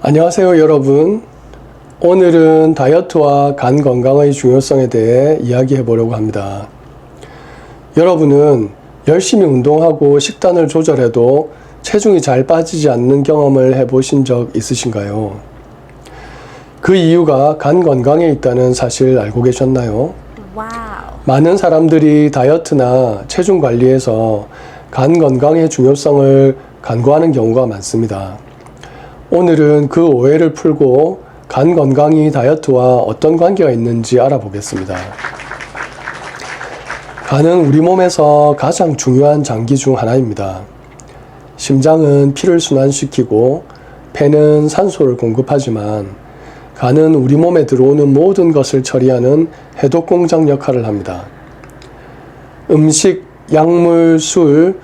안녕하세요 여러분. 오늘은 다이어트와 간 건강의 중요성에 대해 이야기해 보려고 합니다. 여러분은 열심히 운동하고 식단을 조절해도 체중이 잘 빠지지 않는 경험을 해보신 적 있으신가요? 그 이유가 간 건강에 있다는 사실 알고 계셨나요? 와우. 많은 사람들이 다이어트나 체중 관리에서 간 건강의 중요성을 간과하는 경우가 많습니다. 오늘은 그 오해를 풀고 간 건강이 다이어트와 어떤 관계가 있는지 알아보겠습니다. 간은 우리 몸에서 가장 중요한 장기 중 하나입니다. 심장은 피를 순환시키고 폐는 산소를 공급하지만 간은 우리 몸에 들어오는 모든 것을 처리하는 해독 공장 역할을 합니다. 음식, 약물, 술,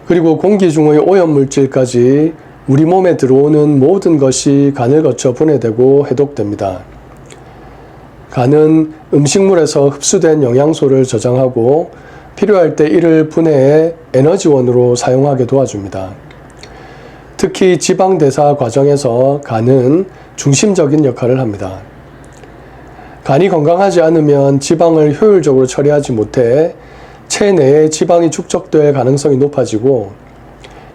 그리고 공기 중의 오염물질까지 우리 몸에 들어오는 모든 것이 간을 거쳐 분해되고 해독됩니다. 간은 음식물에서 흡수된 영양소를 저장하고 필요할 때 이를 분해해 에너지원으로 사용하게 도와줍니다. 특히 지방대사 과정에서 간은 중심적인 역할을 합니다. 간이 건강하지 않으면 지방을 효율적으로 처리하지 못해 체내에 지방이 축적될 가능성이 높아지고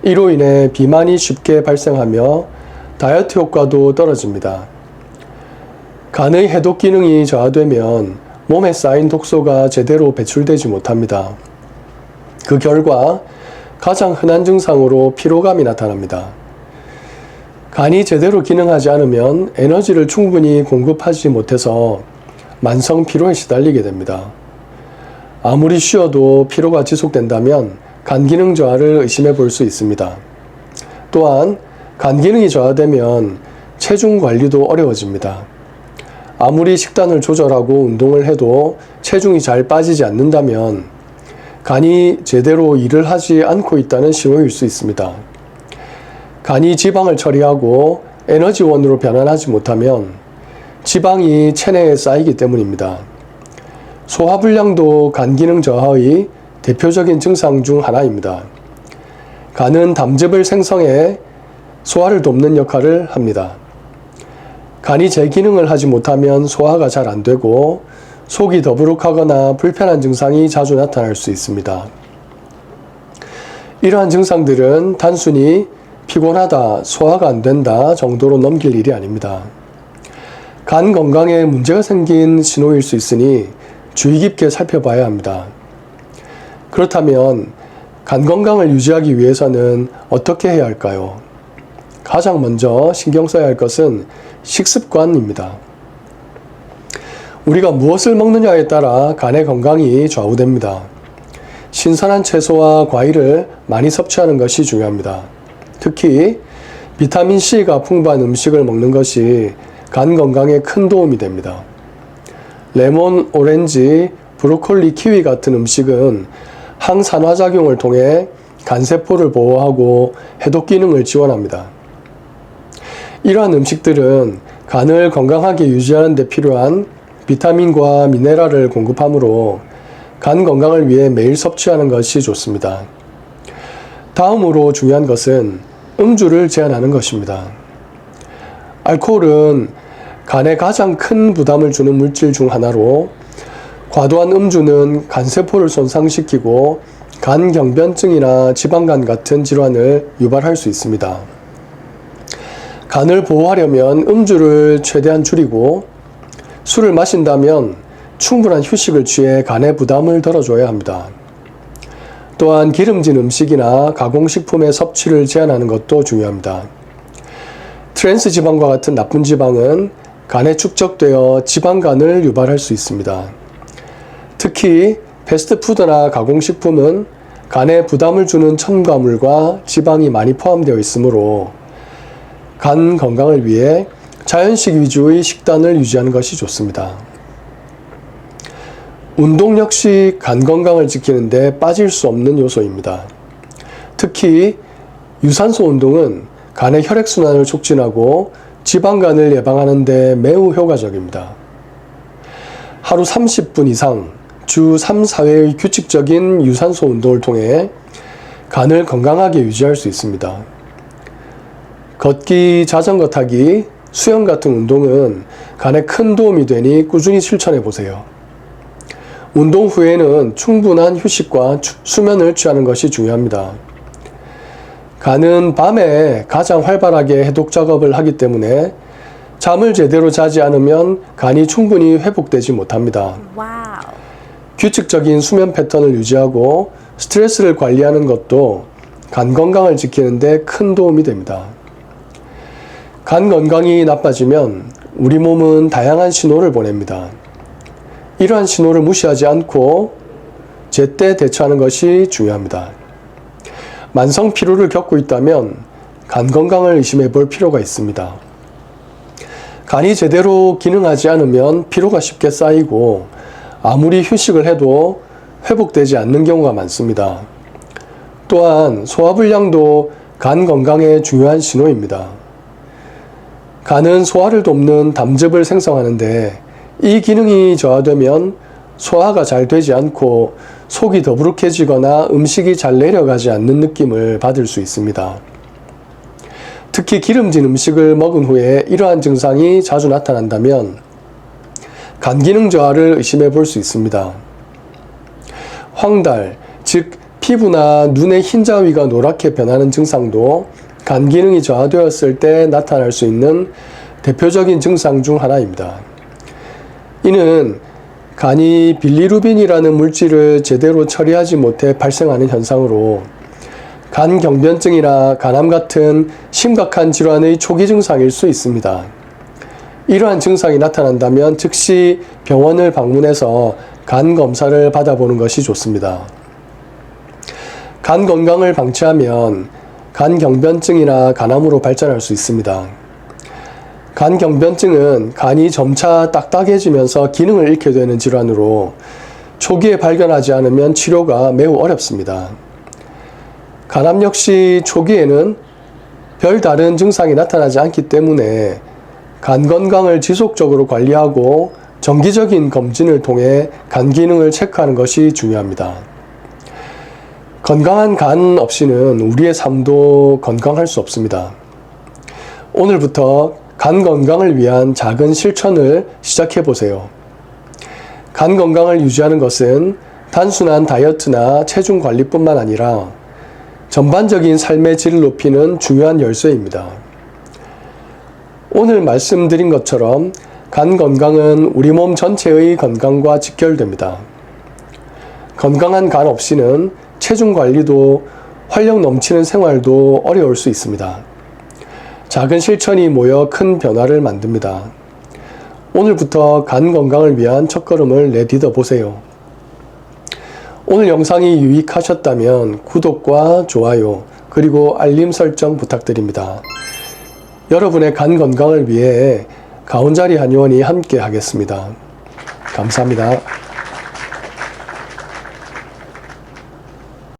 이로 인해 비만이 쉽게 발생하며 다이어트 효과도 떨어집니다. 간의 해독 기능이 저하되면 몸에 쌓인 독소가 제대로 배출되지 못합니다. 그 결과 가장 흔한 증상으로 피로감이 나타납니다. 간이 제대로 기능하지 않으면 에너지를 충분히 공급하지 못해서 만성 피로에 시달리게 됩니다. 아무리 쉬어도 피로가 지속된다면 간 기능 저하를 의심해 볼 수 있습니다. 또한 간 기능이 저하되면 체중 관리도 어려워집니다. 아무리 식단을 조절하고 운동을 해도 체중이 잘 빠지지 않는다면 간이 제대로 일을 하지 않고 있다는 신호일 수 있습니다. 간이 지방을 처리하고 에너지원으로 변환하지 못하면 지방이 체내에 쌓이기 때문입니다. 소화불량도 간 기능 저하의 대표적인 증상 중 하나입니다. 간은 담즙을 생성해 소화를 돕는 역할을 합니다. 간이 제 기능을 하지 못하면 소화가 잘 안 되고 속이 더부룩하거나 불편한 증상이 자주 나타날 수 있습니다. 이러한 증상들은 단순히 피곤하다, 소화가 안 된다 정도로 넘길 일이 아닙니다. 간 건강에 문제가 생긴 신호일 수 있으니 주의 깊게 살펴봐야 합니다. 그렇다면 간 건강을 유지하기 위해서는 어떻게 해야 할까요? 가장 먼저 신경 써야 할 것은 식습관입니다. 우리가 무엇을 먹느냐에 따라 간의 건강이 좌우됩니다. 신선한 채소와 과일을 많이 섭취하는 것이 중요합니다. 특히 비타민C가 풍부한 음식을 먹는 것이 간 건강에 큰 도움이 됩니다. 레몬, 오렌지, 브로콜리, 키위 같은 음식은 항산화작용을 통해 간세포를 보호하고 해독 기능을 지원합니다. 이러한 음식들은 간을 건강하게 유지하는 데 필요한 비타민과 미네랄을 공급하므로 간 건강을 위해 매일 섭취하는 것이 좋습니다. 다음으로 중요한 것은 음주를 제한하는 것입니다. 알코올은 간에 가장 큰 부담을 주는 물질 중 하나로 과도한 음주는 간세포를 손상시키고 간경변증이나 지방간 같은 질환을 유발할 수 있습니다. 간을 보호하려면 음주를 최대한 줄이고 술을 마신다면 충분한 휴식을 취해 간의 부담을 덜어줘야 합니다. 또한 기름진 음식이나 가공식품의 섭취를 제한하는 것도 중요합니다. 트랜스 지방과 같은 나쁜 지방은 간에 축적되어 지방간을 유발할 수 있습니다. 특히 패스트푸드나 가공식품은 간에 부담을 주는 첨가물과 지방이 많이 포함되어 있으므로 간 건강을 위해 자연식 위주의 식단을 유지하는 것이 좋습니다. 운동 역시 간 건강을 지키는 데 빠질 수 없는 요소입니다. 특히 유산소 운동은 간의 혈액순환을 촉진하고 지방간을 예방하는 데 매우 효과적입니다. 하루 30분 이상 주 3, 4회의 규칙적인 유산소 운동을 통해 간을 건강하게 유지할 수 있습니다. 걷기, 자전거 타기, 수영 같은 운동은 간에 큰 도움이 되니 꾸준히 실천해 보세요. 운동 후에는 충분한 휴식과 수면을 취하는 것이 중요합니다. 간은 밤에 가장 활발하게 해독 작업을 하기 때문에 잠을 제대로 자지 않으면 간이 충분히 회복되지 못합니다. 와우. 규칙적인 수면 패턴을 유지하고 스트레스를 관리하는 것도 간 건강을 지키는 데 큰 도움이 됩니다. 간 건강이 나빠지면 우리 몸은 다양한 신호를 보냅니다. 이러한 신호를 무시하지 않고 제때 대처하는 것이 중요합니다. 만성 피로를 겪고 있다면 간 건강을 의심해 볼 필요가 있습니다. 간이 제대로 기능하지 않으면 피로가 쉽게 쌓이고 아무리 휴식을 해도 회복되지 않는 경우가 많습니다. 또한 소화불량도 간 건강에 중요한 신호입니다. 간은 소화를 돕는 담즙을 생성하는데 이 기능이 저하되면 소화가 잘 되지 않고 속이 더부룩해지거나 음식이 잘 내려가지 않는 느낌을 받을 수 있습니다. 특히 기름진 음식을 먹은 후에 이러한 증상이 자주 나타난다면 간 기능 저하를 의심해 볼 수 있습니다. 황달, 즉 피부나 눈의 흰자위가 노랗게 변하는 증상도 간 기능이 저하되었을 때 나타날 수 있는 대표적인 증상 중 하나입니다. 이는 간이 빌리루빈이라는 물질을 제대로 처리하지 못해 발생하는 현상으로 간경변증이나 간암 같은 심각한 질환의 초기 증상일 수 있습니다. 이러한 증상이 나타난다면 즉시 병원을 방문해서 간 검사를 받아보는 것이 좋습니다. 간 건강을 방치하면 간경변증이나 간암으로 발전할 수 있습니다. 간경변증은 간이 점차 딱딱해지면서 기능을 잃게 되는 질환으로 초기에 발견하지 않으면 치료가 매우 어렵습니다. 간암 역시 초기에는 별다른 증상이 나타나지 않기 때문에 간 건강을 지속적으로 관리하고 정기적인 검진을 통해 간 기능을 체크하는 것이 중요합니다. 건강한 간 없이는 우리의 삶도 건강할 수 없습니다. 오늘부터 간 건강을 위한 작은 실천을 시작해 보세요. 간 건강을 유지하는 것은 단순한 다이어트나 체중 관리뿐만 아니라 전반적인 삶의 질을 높이는 중요한 열쇠입니다. 오늘 말씀드린 것처럼 간 건강은 우리 몸 전체의 건강과 직결됩니다. 건강한 간 없이는 체중 관리도 활력 넘치는 생활도 어려울 수 있습니다. 작은 실천이 모여 큰 변화를 만듭니다. 오늘부터 간 건강을 위한 첫걸음을 내딛어 보세요. 오늘 영상이 유익하셨다면 구독과 좋아요 그리고 알림 설정 부탁드립니다. 여러분의 간 건강을 위해 가온자리 한의원이 함께 하겠습니다. 감사합니다.